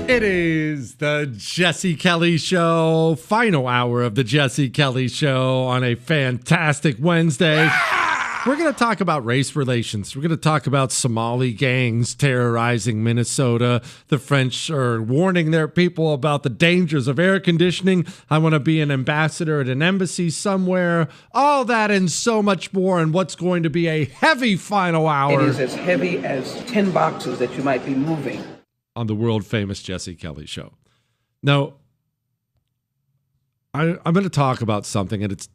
It is the Jesse Kelly Show, final hour of the Jesse Kelly Show on a fantastic Wednesday. We're going to talk about race relations. We're going to talk about Somali gangs terrorizing Minnesota. The French are warning their people about the dangers of air conditioning. I want to be an ambassador at an embassy somewhere. All that and so much more, and what's going to be a heavy final hour. It is as heavy as 10 boxes that you might be moving. On the world-famous Jesse Kelly Show. Now, I'm going to talk about something, and it's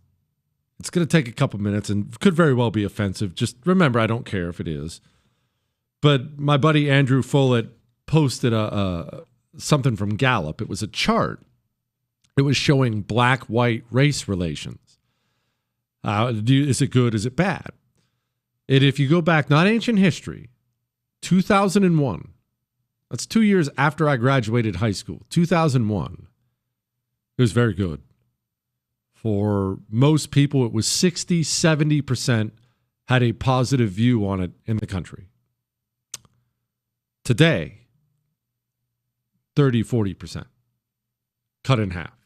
going to take a couple minutes and could very well be offensive. Just remember, I don't care if it is. But my buddy Andrew Follett posted something from Gallup. It was a chart. It was showing black-white race relations. Is it good? Is it bad? And if you go back, not ancient history, 2001, that's 2 years after I graduated high school, 2001. It was very good. For most people, it was 60, 70% had a positive view on it in the country. Today, 30, 40%. Cut in half.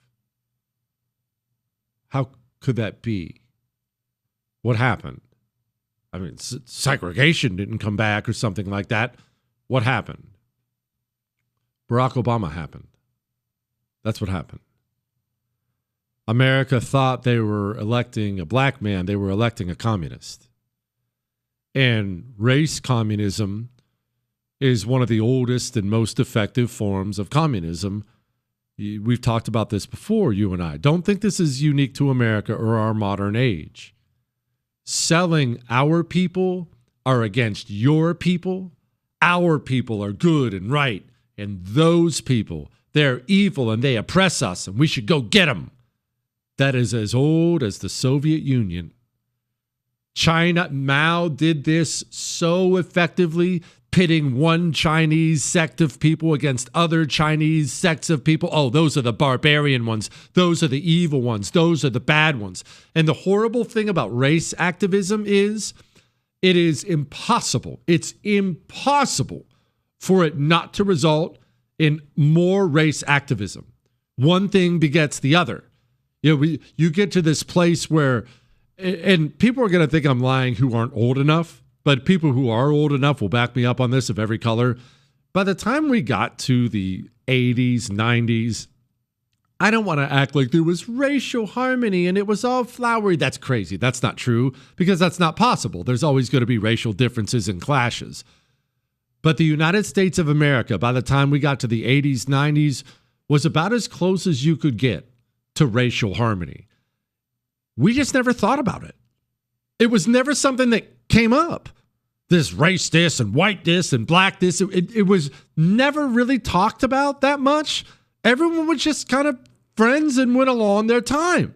How could that be? What happened? I mean, segregation didn't come back or something like that. What happened? Barack Obama happened. That's what happened. America thought they were electing a black man. They were electing a communist. And race communism is one of the oldest and most effective forms of communism. We've talked about this before, you and I. Don't think this is unique to America or our modern age. Selling our people are against your people. Our people are good and right. And those people, they're evil and they oppress us and we should go get them. That is as old as the Soviet Union. China, Mao did this so effectively, pitting one Chinese sect of people against other Chinese sects of people. Oh, those are the barbarian ones. Those are the evil ones. Those are the bad ones. And the horrible thing about race activism is it is impossible. It's impossible for it not to result in more race activism. One thing begets the other. You get to this place where, and people are going to think I'm lying who aren't old enough, but people who are old enough will back me up on this of every color. By the time we got to the 80s, 90s, I don't want to act like there was racial harmony and it was all flowery. That's crazy. That's not true because that's not possible. There's always going to be racial differences and clashes. But the United States of America, by the time we got to the 80s, 90s, was about as close as you could get to racial harmony. We just never thought about it. It was never something that came up. This race this and white this and black this. It was never really talked about that much. Everyone was just kind of friends and went along their time.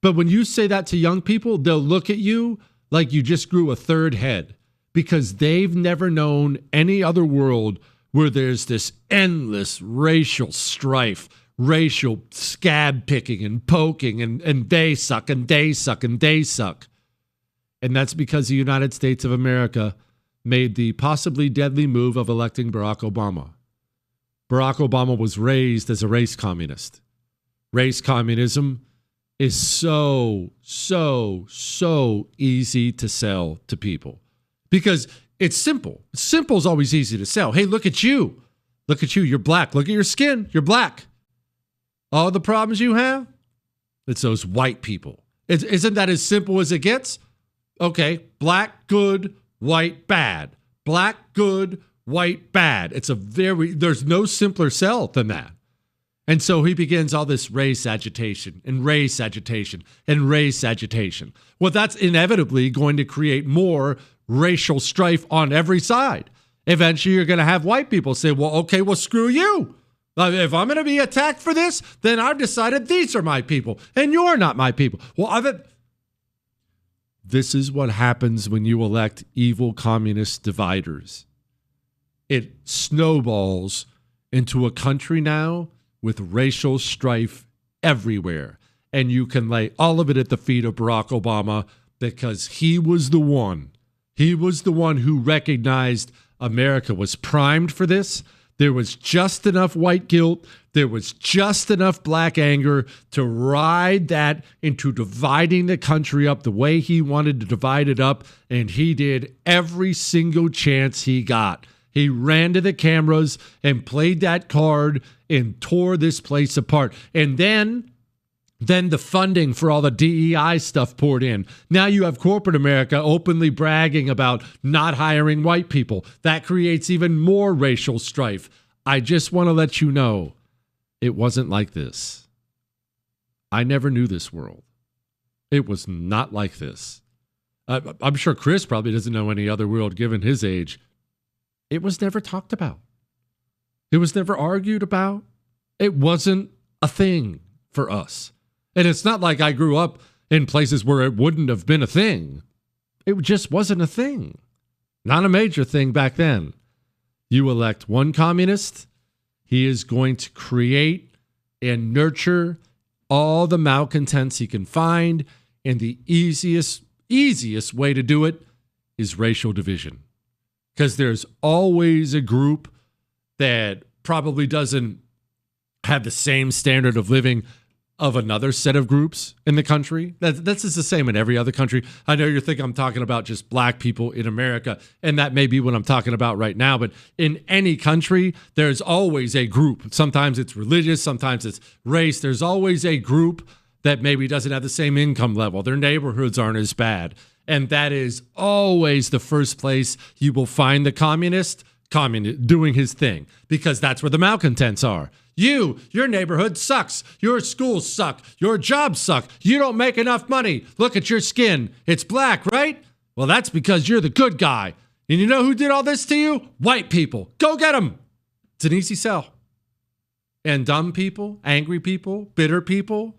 But when you say that to young people, they'll look at you like you just grew a third head because they've never known any other world where there's this endless racial strife, racial scab picking and poking, and they suck and they suck and they suck. And that's because the United States of America made the possibly deadly move of electing Barack Obama. Barack Obama was raised as a race communist. Race communism is so easy to sell to people because it's simple. Simple is always easy to sell. Hey, look at you. Look at you. You're black. Look at your skin. You're black. All the problems you have, it's those white people. Isn't that as simple as it gets? Okay, black, good, white, bad. Black, good, white, bad. There's no simpler sell than that. And so he begins all this race agitation and race agitation and race agitation. Well, that's inevitably going to create more racial strife on every side. Eventually, you're going to have white people say, well, okay, well, screw you. If I'm going to be attacked for this, then I've decided these are my people and you're not my people. Well, this is what happens when you elect evil communist dividers. It snowballs into a country now with racial strife everywhere. And you can lay all of it at the feet of Barack Obama because he was the one. He was the one who recognized America was primed for this, There was just enough white guilt. There was just enough black anger to ride that into dividing the country up the way he wanted to divide it up. And he did every single chance he got. He ran to the cameras and played that card and tore this place apart. And then the funding for all the DEI stuff poured in. Now you have corporate America openly bragging about not hiring white people. That creates even more racial strife. I just want to let you know, it wasn't like this. I never knew this world. It was not like this. I'm sure Chris probably doesn't know any other world given his age. It was never talked about. It was never argued about. It wasn't a thing for us. And it's not like I grew up in places where it wouldn't have been a thing. It just wasn't a thing. Not a major thing back then. You elect one communist, he is going to create and nurture all the malcontents he can find. And the easiest way to do it is racial division. Because there's always a group that probably doesn't have the same standard of living of another set of groups in the country. That's just the same in every other country. I know you're thinking I'm talking about just black people in America, and that may be what I'm talking about right now, but in any country, there's always a group. Sometimes it's religious, sometimes it's race. There's always a group that maybe doesn't have the same income level. Their neighborhoods aren't as bad. And that is always the first place you will find the communist doing his thing, because that's where the malcontents are. Your neighborhood sucks. Your schools suck. Your jobs suck. You don't make enough money. Look at your skin. It's black, right? Well, that's because you're the good guy. And you know who did all this to you? White people. Go get them. It's an easy sell. And dumb people, angry people, bitter people,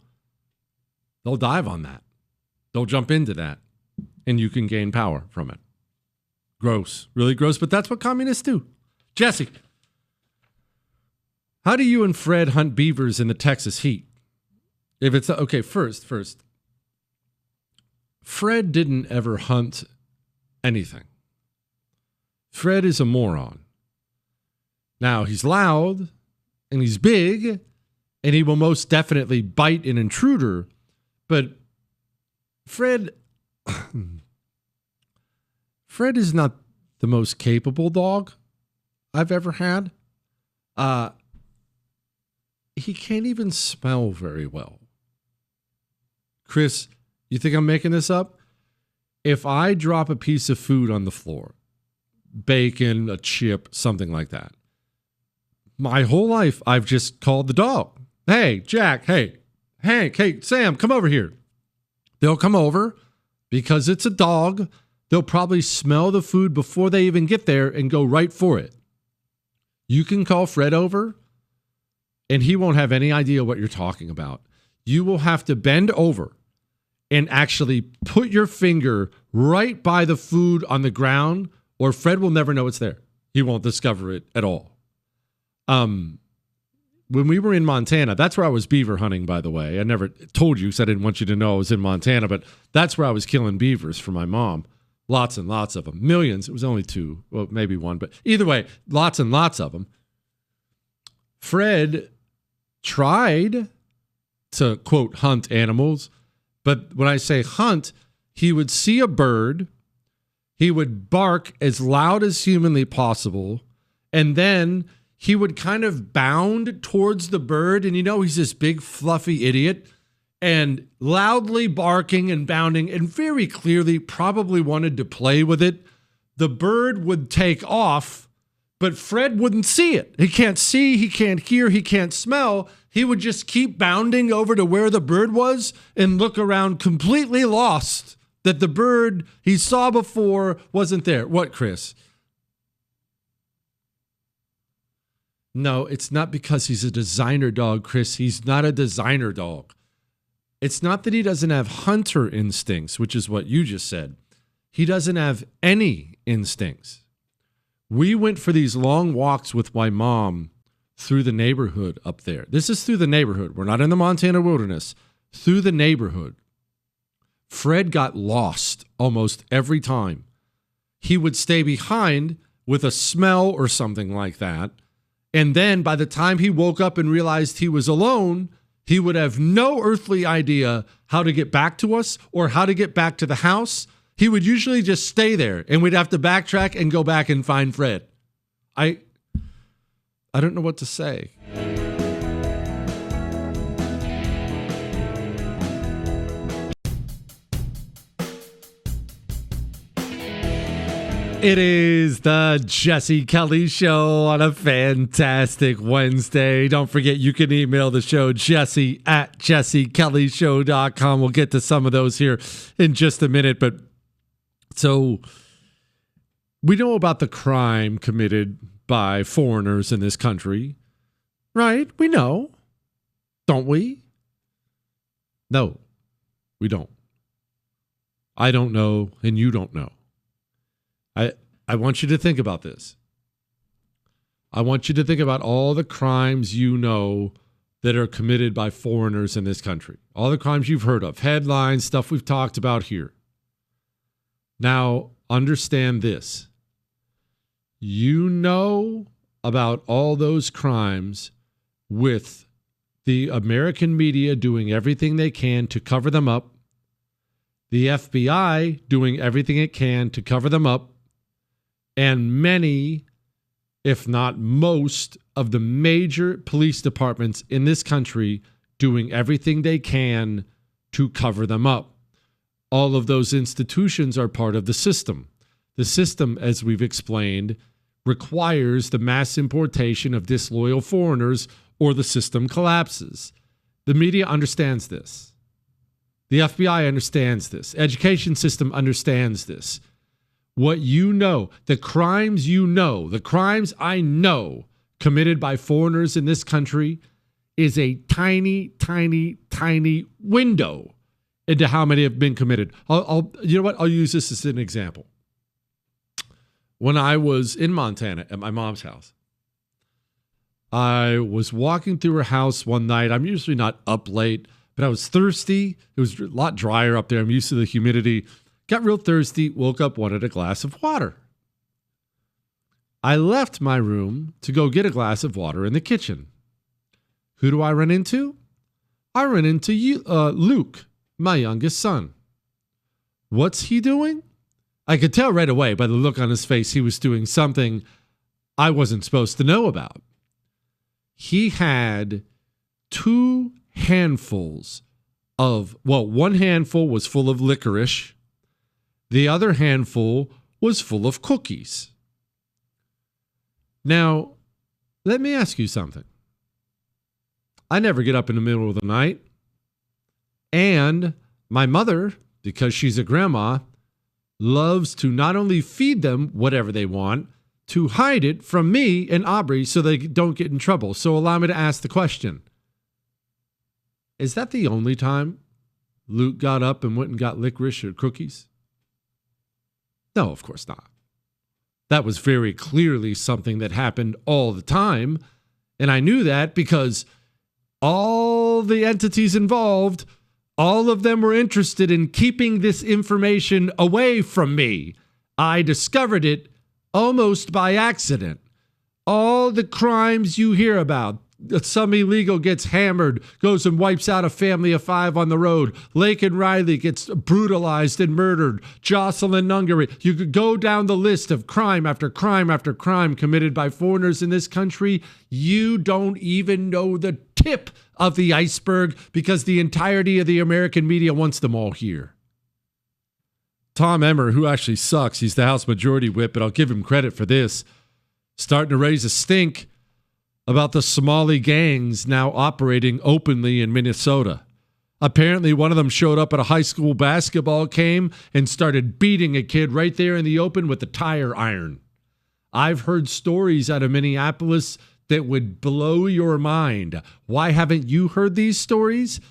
they'll dive on that. They'll jump into that. And you can gain power from it. Gross. Really gross. But that's what communists do. Jesse, how do you and Fred hunt beavers in the Texas heat? If it's okay, first, Fred didn't ever hunt anything. Fred is a moron. Now, he's loud and he's big and he will most definitely bite an intruder, but Fred is not the most capable dog I've ever had. He can't even smell very well. Chris, you think I'm making this up? If I drop a piece of food on the floor, bacon, a chip, something like that, my whole life I've just called the dog. Hey, Jack, hey, Hank, hey, Sam, come over here. They'll come over because it's a dog. They'll probably smell the food before they even get there and go right for it. You can call Fred over and he won't have any idea what you're talking about. You will have to bend over and actually put your finger right by the food on the ground, or Fred will never know it's there. He won't discover it at all. When we were in Montana, that's where I was beaver hunting, by the way. I never told you because I didn't want you to know I was in Montana, but that's where I was killing beavers for my mom. Lots and lots of them. Millions. It was only 2. Well, maybe 1, but either way, lots and lots of them. Fred tried to, quote, hunt animals. But when I say hunt, he would see a bird. He would bark as loud as humanly possible. And then he would kind of bound towards the bird. And you know, he's this big, fluffy idiot. And loudly barking and bounding and very clearly probably wanted to play with it. The bird would take off, but Fred wouldn't see it. He can't see, he can't hear, he can't smell. He would just keep bounding over to where the bird was and look around completely lost that the bird he saw before wasn't there. What, Chris? No, it's not because he's a designer dog, Chris. He's not a designer dog. It's not that he doesn't have hunter instincts, which is what you just said. He doesn't have any instincts. We went for these long walks with my mom through the neighborhood up there. This is through the neighborhood. We're not in the Montana wilderness. Through the neighborhood. Fred got lost almost every time. He would stay behind with a smell or something like that, And then by the time he woke up and realized he was alone, he would have no earthly idea how to get back to us or how to get back to the house. He would usually just stay there and we'd have to backtrack and go back and find Fred. I don't know what to say. It is the Jesse Kelly Show on a fantastic Wednesday. Don't forget, you can email the show, jesse@jessekellyshow.com. We'll get to some of those here in just a minute. But so we know about the crime committed by foreigners in this country, right? We know, don't we? No, we don't. I don't know, and you don't know. I want you to think about this. I want you to think about all the crimes you know that are committed by foreigners in this country. All the crimes you've heard of, headlines, stuff we've talked about here. Now, understand this. You know about all those crimes with the American media doing everything they can to cover them up, the FBI doing everything it can to cover them up, and many, if not most, of the major police departments in this country doing everything they can to cover them up. All of those institutions are part of the system. The system, as we've explained, requires the mass importation of disloyal foreigners or the system collapses. The media understands this. The FBI understands this. Education system understands this. What you know, the crimes you know, the crimes I know committed by foreigners in this country is a tiny, tiny, tiny window into how many have been committed. You know what? I'll use this as an example. When I was in Montana at my mom's house, I was walking through her house one night. I'm usually not up late, but I was thirsty. It was a lot drier up there. I'm used to the humidity. Got real thirsty, woke up, wanted a glass of water. I left my room to go get a glass of water in the kitchen. Who do I run into? I run into Luke, my youngest son. What's he doing? I could tell right away by the look on his face he was doing something I wasn't supposed to know about. He had 2 handfuls of, one handful was full of licorice. The other handful was full of cookies. Now, let me ask you something. I never get up in the middle of the night. And my mother, because she's a grandma, loves to not only feed them whatever they want, to hide it from me and Aubrey so they don't get in trouble. So allow me to ask the question. Is that the only time Luke got up and went and got licorice or cookies? No, of course not. That was very clearly something that happened all the time. And I knew that because all the entities involved, all of them were interested in keeping this information away from me. I discovered it almost by accident. All the crimes you hear about, some illegal gets hammered, goes and wipes out a family of 5 on the road. Laken Riley gets brutalized and murdered. Jocelyn Nungary. You could go down the list of crime after crime after crime committed by foreigners in this country. You don't even know the tip of the iceberg because the entirety of the American media wants them all here. Tom Emmer, who actually sucks, he's the House Majority Whip, but I'll give him credit for this, starting to raise a stink about the Somali gangs now operating openly in Minnesota. Apparently, one of them showed up at a high school basketball game and started beating a kid right there in the open with a tire iron. I've heard stories out of Minneapolis that would blow your mind. Why haven't you heard these stories?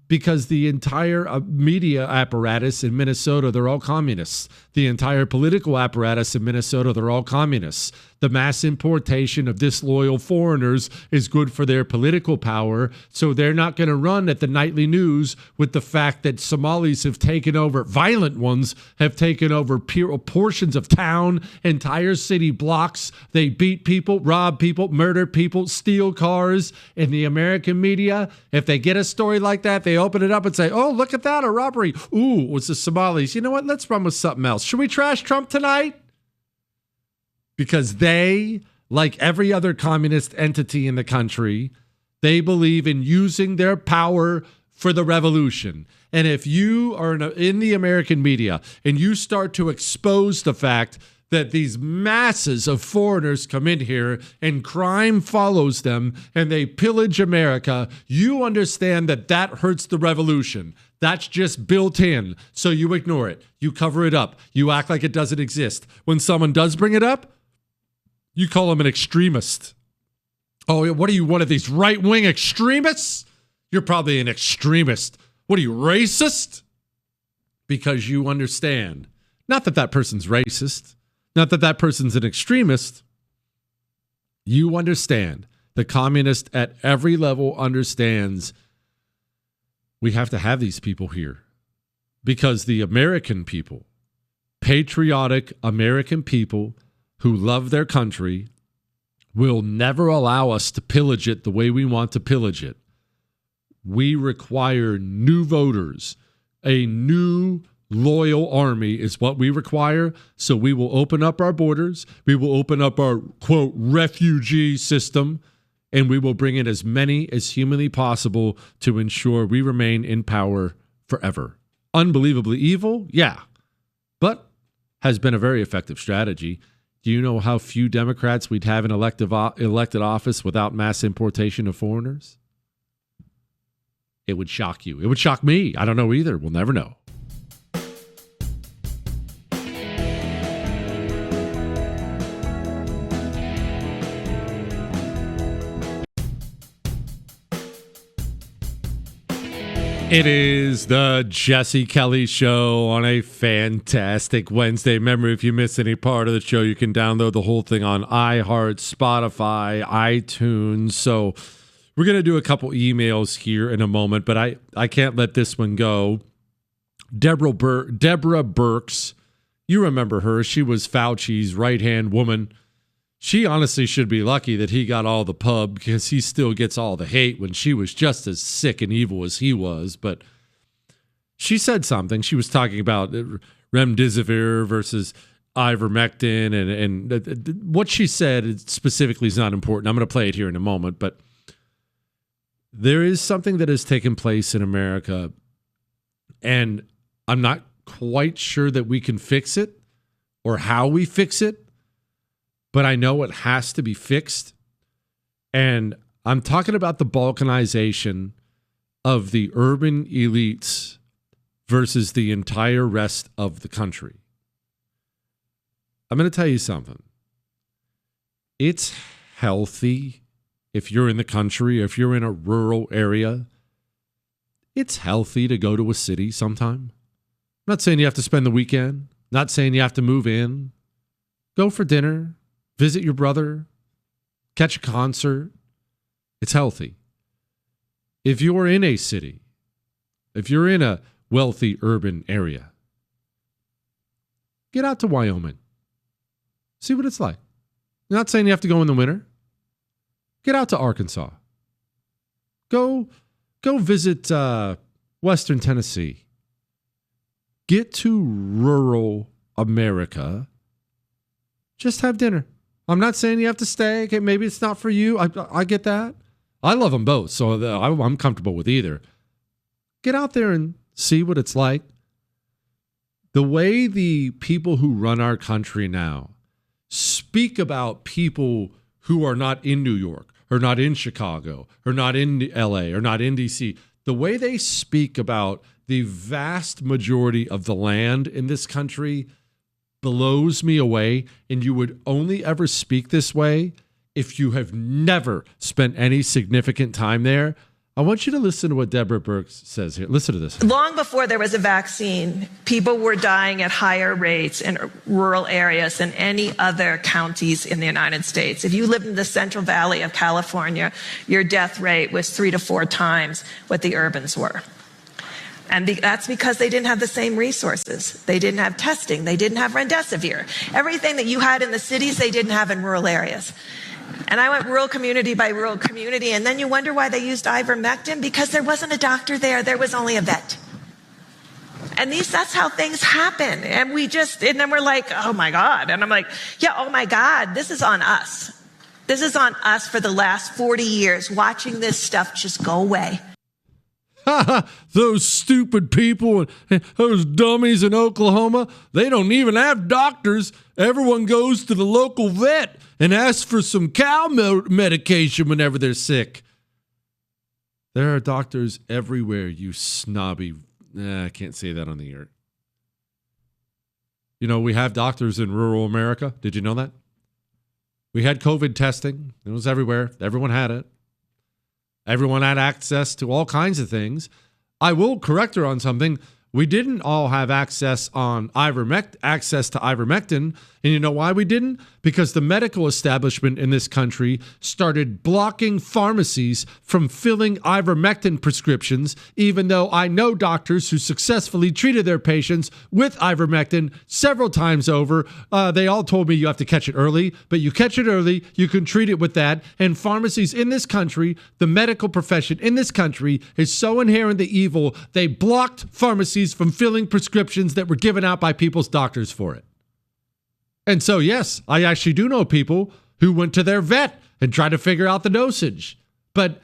Because the entire media apparatus in Minnesota, they're all communists. The entire political apparatus in Minnesota, they're all communists. The mass importation of disloyal foreigners is good for their political power, so they're not going to run at the nightly news with the fact that Somalis have taken over, violent ones have taken over portions of town, entire city blocks. They beat people, rob people, murder people, steal cars. In the American media, if they get a story like that, they open it up and say, oh, look at that, a robbery. Ooh, it was the Somalis. You know what? Let's run with something else. Should we trash Trump tonight? Because they, like every other communist entity in the country, they believe in using their power for the revolution. And if you are in the American media and you start to expose the fact that these masses of foreigners come in here and crime follows them and they pillage America, you understand that that hurts the revolution. That's just built in. So you ignore it. You cover it up. You act like it doesn't exist. When someone does bring it up, you call them an extremist. Oh, what are you, one of these right-wing extremists? You're probably an extremist. What are you, racist? Because you understand. Not that that person's racist. Not that that person's an extremist. You understand. The communist at every level understands we have to have these people here. Because the American people, patriotic American people who love their country, will never allow us to pillage it the way we want to pillage it. We require new voters. A new loyal army is what we require. So we will open up our borders. We will open up our, quote, refugee system. And we will bring in as many as humanly possible to ensure we remain in power forever. Unbelievably evil? Yeah. But has been a very effective strategy. Do you know how few Democrats we'd have in elected office without mass importation of foreigners? It would shock you. It would shock me. I don't know either. We'll never know. It is the Jesse Kelly Show on a fantastic Wednesday. Remember, if you miss any part of the show, you can download the whole thing on iHeart, Spotify, iTunes. So we're going to do a couple emails here in a moment, but I can't let this one go. Deborah Birx, you remember her. She was Fauci's right-hand woman. She honestly should be lucky that he got all the pub because he still gets all the hate when she was just as sick and evil as he was. But she said something. She was talking about remdesivir versus ivermectin. And what she said specifically is not important. I'm going to play it here in a moment. But there is something that has taken place in America, and I'm not quite sure that we can fix it or how we fix it. But I know it has to be fixed. And I'm talking about the balkanization of the urban elites versus the entire rest of the country. I'm going to tell you something. It's healthy if you're in the country, if you're in a rural area. It's healthy to go to a city sometime. I'm not saying you have to spend the weekend. Not saying you have to move in. Go for dinner. Visit your brother, catch a concert. It's healthy. If you're in a city, if you're in a wealthy urban area, get out to Wyoming. See what it's like. I'm not saying you have to go in the winter. Get out to Arkansas. Go visit Western Tennessee. Get to rural America. Just have dinner. I'm not saying you have to stay. Okay, maybe it's not for you. I get that. I love them both, so I'm comfortable with either. Get out there and see what it's like. The way the people who run our country now speak about people who are not in New York, or not in Chicago, or not in LA, or not in DC, the way they speak about the vast majority of the land in this country blows me away. And you would only ever speak this way if you have never spent any significant time there. I want you to listen to what Deborah Birx says here. Listen to this. Long before there was a vaccine, people were dying at higher rates in rural areas than any other counties in the United States. If you lived in the Central Valley of California, your death rate was 3 to 4 times what the urbans were. And that's because they didn't have the same resources. They didn't have testing. They didn't have remdesivir. Everything that you had in the cities, they didn't have in rural areas. And I went rural community by rural community, and then you wonder why they used ivermectin, because there wasn't a doctor there. There was only a vet. And that's how things happen. And then we're like, oh my God. And I'm like, yeah, oh my God, this is on us. This is on us for the last 40 years, watching this stuff just go away. Those stupid people, those dummies in Oklahoma, they don't even have doctors. Everyone goes to the local vet and asks for some cow medication whenever they're sick. There are doctors everywhere, you snobby. I can't say that on the air. You know, we have doctors in rural America. Did you know that? We had COVID testing. It was everywhere. Everyone had it. Everyone had access to all kinds of things. I will correct her on something. We didn't all have access to ivermectin. And you know why we didn't? Because the medical establishment in this country started blocking pharmacies from filling ivermectin prescriptions, even though I know doctors who successfully treated their patients with ivermectin several times over. They all told me you have to catch it early, but you catch it early, you can treat it with that. And pharmacies in this country, the medical profession in this country is so inherently evil, they blocked pharmacies from filling prescriptions that were given out by people's doctors for it. And so, yes, I actually do know people who went to their vet and tried to figure out the dosage. But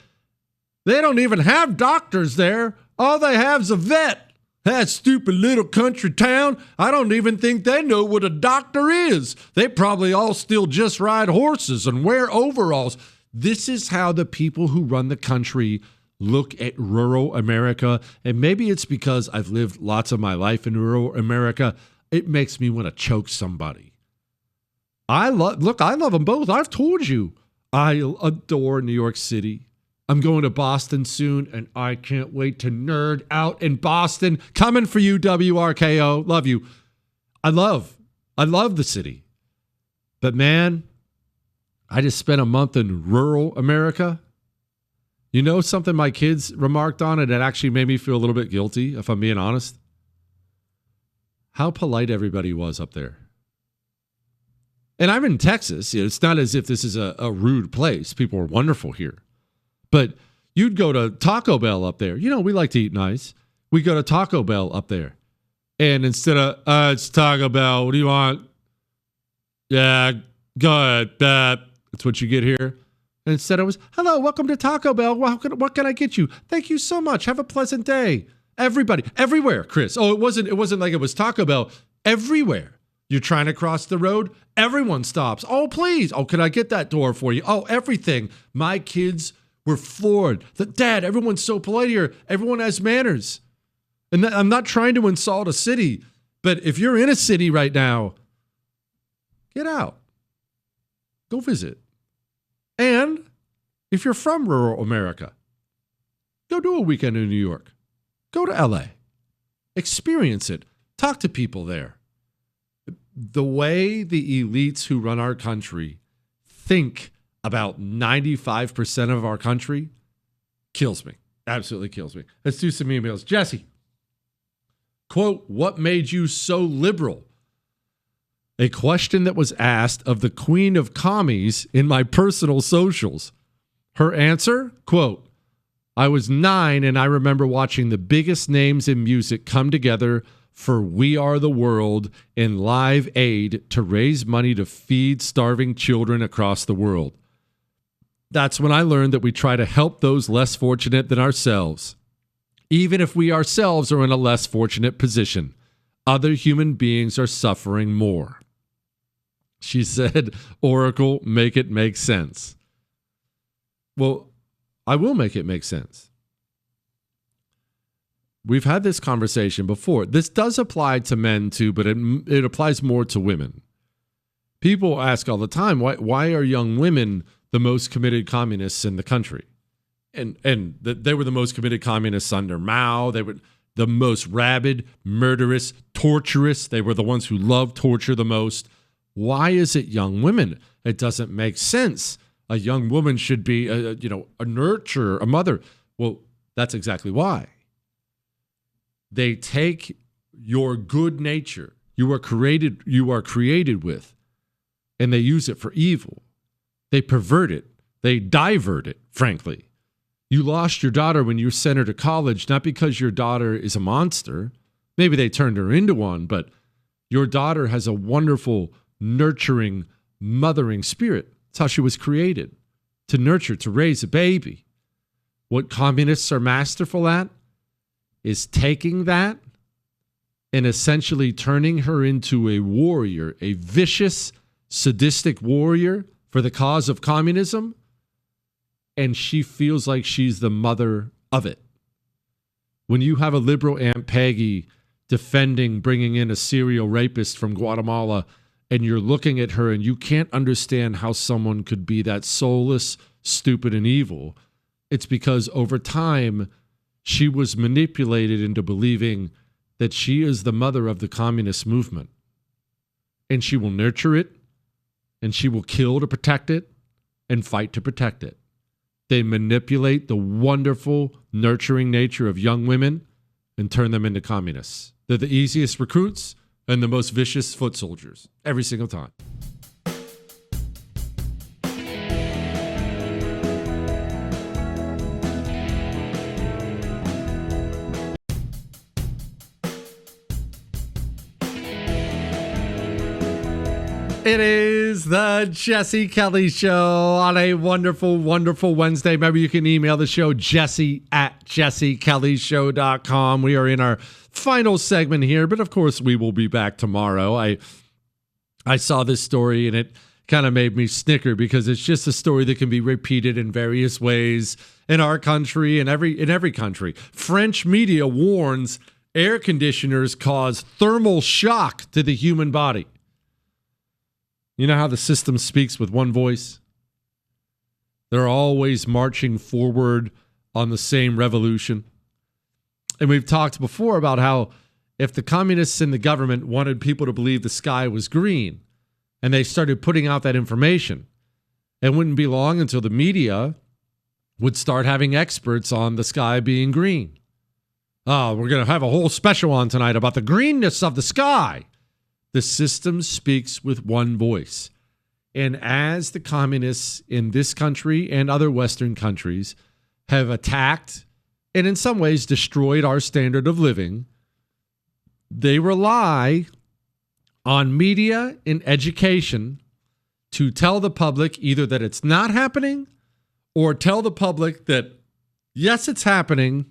they don't even have doctors there. All they have is a vet. That stupid little country town, I don't even think they know what a doctor is. They probably all still just ride horses and wear overalls. This is how the people who run the country look at rural America. And maybe it's because I've lived lots of my life in rural America. It makes me want to choke somebody. I love them both. I've told you, I adore New York City. I'm going to Boston soon, and I can't wait to nerd out in Boston. Coming for you, WRKO. Love you. I love the city. But man, I just spent a month in rural America. You know something my kids remarked on, and it actually made me feel a little bit guilty, if I'm being honest? How polite everybody was up there. And I'm in Texas. It's not as if this is a rude place. People are wonderful here. But you'd go to Taco Bell up there. You know, we like to eat nice. We go to Taco Bell up there. And instead of, it's Taco Bell, what do you want? Yeah, go ahead. That's what you get here. And instead it was, hello, welcome to Taco Bell. What can I get you? Thank you so much. Have a pleasant day. Everybody, everywhere, Chris. Oh, it wasn't like it was Taco Bell. Everywhere. You're trying to cross the road, everyone stops. Oh, please. Oh, can I get that door for you? Oh, everything. My kids were floored. Dad, everyone's so polite here. Everyone has manners. And I'm not trying to insult a city, but if you're in a city right now, get out. Go visit. And if you're from rural America, go do a weekend in New York. Go to LA. Experience it. Talk to people there. The way the elites who run our country think about 95% of our country kills me. Absolutely kills me. Let's do some emails. Jesse, quote, what made you so liberal? A question that was asked of the queen of commies in my personal socials. Her answer, quote, I was 9 and I remember watching the biggest names in music come together for We Are the World in Live Aid to raise money to feed starving children across the world. That's when I learned that we try to help those less fortunate than ourselves. Even if we ourselves are in a less fortunate position, other human beings are suffering more. She said, Oracle, make it make sense. Well, I will make it make sense. We've had this conversation before. This does apply to men too, but it applies more to women. People ask all the time, why are young women the most committed communists in the country? They were the most committed communists under Mao. They were the most rabid, murderous, torturous. They were the ones who loved torture the most. Why is it young women? It doesn't make sense. A young woman should be, a nurturer, a mother. Well, that's exactly why. They take your good nature you are created with, and they use it for evil. They pervert it. They divert it, frankly. You lost your daughter when you sent her to college, not because your daughter is a monster. Maybe they turned her into one, but your daughter has a wonderful, nurturing, mothering spirit. That's how she was created, to nurture, to raise a baby. What communists are masterful at is taking that and essentially turning her into a warrior, a vicious, sadistic warrior for the cause of communism, and she feels like she's the mother of it. When you have a liberal Aunt Peggy defending bringing in a serial rapist from Guatemala, and you're looking at her and you can't understand how someone could be that soulless, stupid, and evil, it's because over time she was manipulated into believing that she is the mother of the communist movement. And she will nurture it, and she will kill to protect it, and fight to protect it. They manipulate the wonderful, nurturing nature of young women and turn them into communists. They're the easiest recruits and the most vicious foot soldiers every single time. It is the Jesse Kelly Show on a wonderful, wonderful Wednesday. Remember, you can email the show, jesse@jessekellyshow.com. We are in our final segment here, but of course, we will be back tomorrow. I saw this story, and it kind of made me snicker because it's just a story that can be repeated in various ways in our country and in every country. French media warns air conditioners cause thermal shock to the human body. You know how the system speaks with one voice? They're always marching forward on the same revolution. And we've talked before about how if the communists in the government wanted people to believe the sky was green, and they started putting out that information, it wouldn't be long until the media would start having experts on the sky being green. Oh, we're going to have a whole special on tonight about the greenness of the sky. The system speaks with one voice. And as the communists in this country and other Western countries have attacked and in some ways destroyed our standard of living, they rely on media and education to tell the public either that it's not happening or tell the public that, yes, it's happening,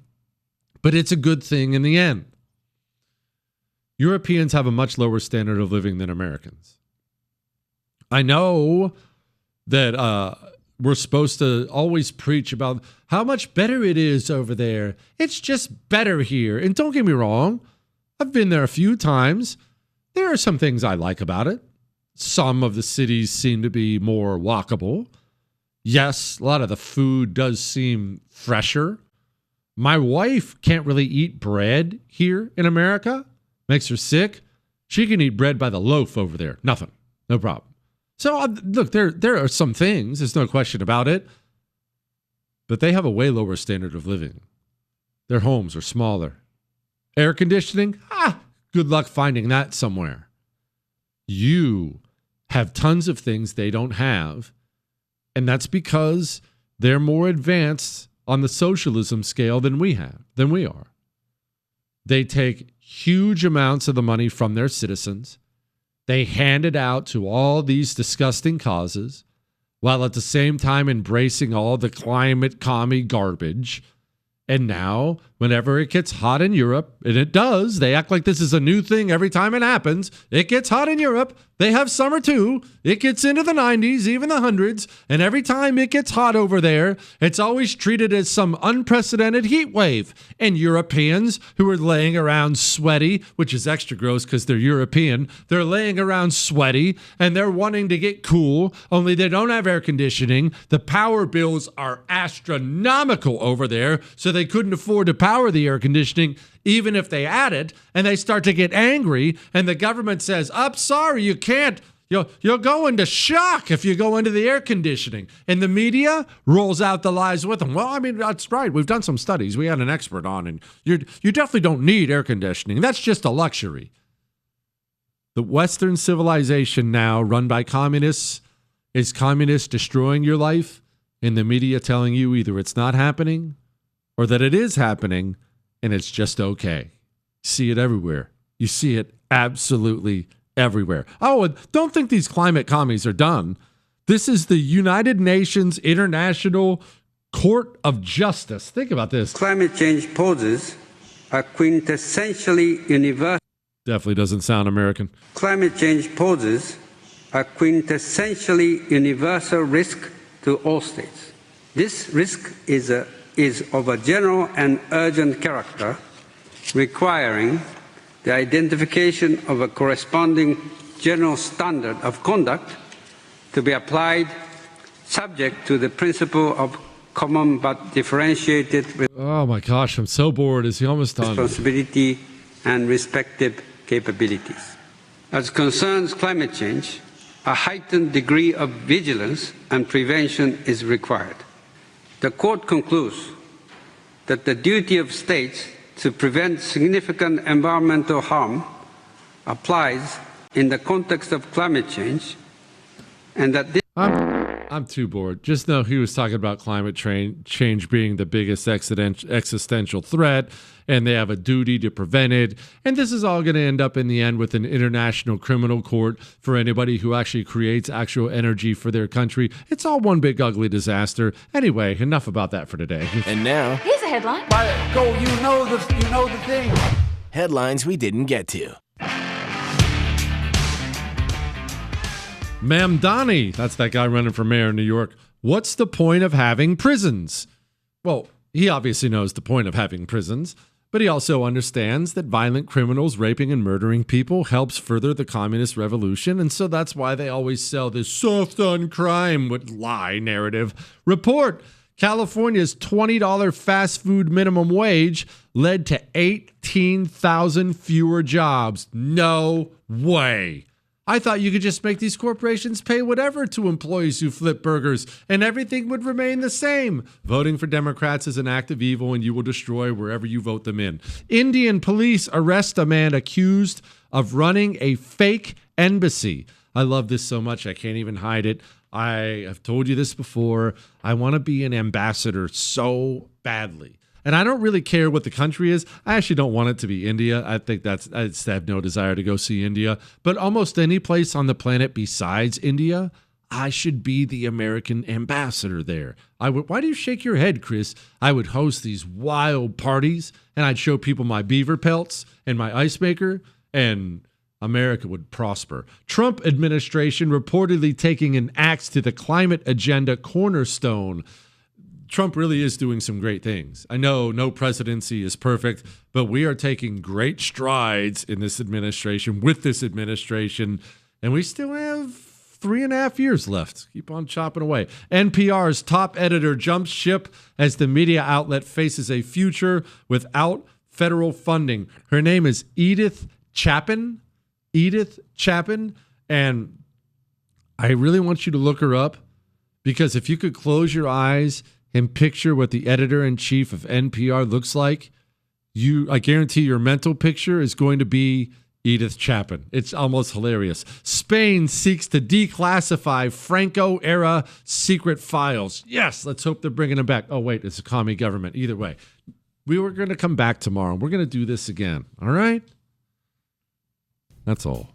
but it's a good thing in the end. Europeans have a much lower standard of living than Americans. I know that we're supposed to always preach about how much better it is over there. It's just better here. And don't get me wrong, I've been there a few times. There are some things I like about it. Some of the cities seem to be more walkable. Yes, a lot of the food does seem fresher. My wife can't really eat bread here in America. Makes her sick. She can eat bread by the loaf over there. Nothing. No problem. So, look, there are some things. There's no question about it. But they have a way lower standard of living. Their homes are smaller. Air conditioning? Good luck finding that somewhere. You have tons of things they don't have. And that's because they're more advanced on the socialism scale than we are. They take huge amounts of the money from their citizens. They hand it out to all these disgusting causes, while at the same time embracing all the climate commie garbage. And now, whenever it gets hot in Europe, and it does, they act like this is a new thing every time it happens. It gets hot in Europe. They have summer too. It gets into the 90s, even the hundreds. And every time it gets hot over there, it's always treated as some unprecedented heat wave. And Europeans who are laying around sweaty, which is extra gross because they're European, they're laying around sweaty and they're wanting to get cool, only they don't have air conditioning. The power bills are astronomical over there, so they couldn't afford to power the air conditioning even if they had it, and they start to get angry, and the government says, I'm sorry, you can't. You'll go into shock if you go into the air conditioning. And the media rolls out the lies with them. Well, I mean, that's right. We've done some studies. We had an expert on, and you definitely don't need air conditioning. That's just a luxury. The Western civilization now, run by communists, is communists destroying your life, and the media telling you either it's not happening or that it is happening, and it's just okay. See it everywhere. You see it absolutely everywhere. Oh, and don't think these climate commies are done. This is the United Nations International Court of Justice. Think about this. Climate change poses a quintessentially universal. Definitely doesn't sound American. Climate change poses a quintessentially universal risk to all states. This risk is of a general and urgent character, requiring the identification of a corresponding general standard of conduct to be applied subject to the principle of common but differentiated Oh my gosh, I'm so bored. Is he almost done? Responsibility and respective capabilities. As concerns climate change, a heightened degree of vigilance and prevention is required. The court concludes that the duty of states to prevent significant environmental harm applies in the context of climate change, and that this I'm too bored. Just know he was talking about climate change being the biggest existential threat, and they have a duty to prevent it. And this is all going to end up in the end with an international criminal court for anybody who actually creates actual energy for their country. It's all one big ugly disaster. Anyway, enough about that for today. And now, here's a headline. Go, you know the thing. headlines we didn't get to. Mamdani, that's that guy running for mayor in New York. What's the point of having prisons? Well, he obviously knows the point of having prisons, but he also understands that violent criminals raping and murdering people helps further the communist revolution, and so that's why they always sell this soft on crime with lie narrative. Report: California's $20 fast food minimum wage led to 18,000 fewer jobs. No way. I thought you could just make these corporations pay whatever to employees who flip burgers and everything would remain the same. Voting for Democrats is an act of evil and you will destroy wherever you vote them in. Indian police arrest a man accused of running a fake embassy. I love this so much I can't even hide it. I have told you this before. I want to be an ambassador so badly. And I don't really care what the country is. I actually don't want it to be India. I just have no desire to go see India. But almost any place on the planet besides India, I should be the American ambassador there. Why do you shake your head, Chris? I would host these wild parties, and I'd show people my beaver pelts and my ice maker, and America would prosper. Trump administration reportedly taking an axe to the climate agenda cornerstone. Trump really is doing some great things. I know no presidency is perfect, but we are taking great strides in this administration, with this administration, and we still have 3.5 years left. Keep on chopping away. NPR's top editor jumps ship as the media outlet faces a future without federal funding. Her name is Edith Chapin. Edith Chapin, and I really want you to look her up, because if you could close your eyes and picture what the editor-in-chief of NPR looks like, I guarantee your mental picture is going to be Edith Chapin. It's almost hilarious. Spain seeks to declassify Franco-era secret files. Yes, let's hope they're bringing them back. Oh, wait, it's a commie government. Either way, we were going to come back tomorrow. We're going to do this again, all right? That's all.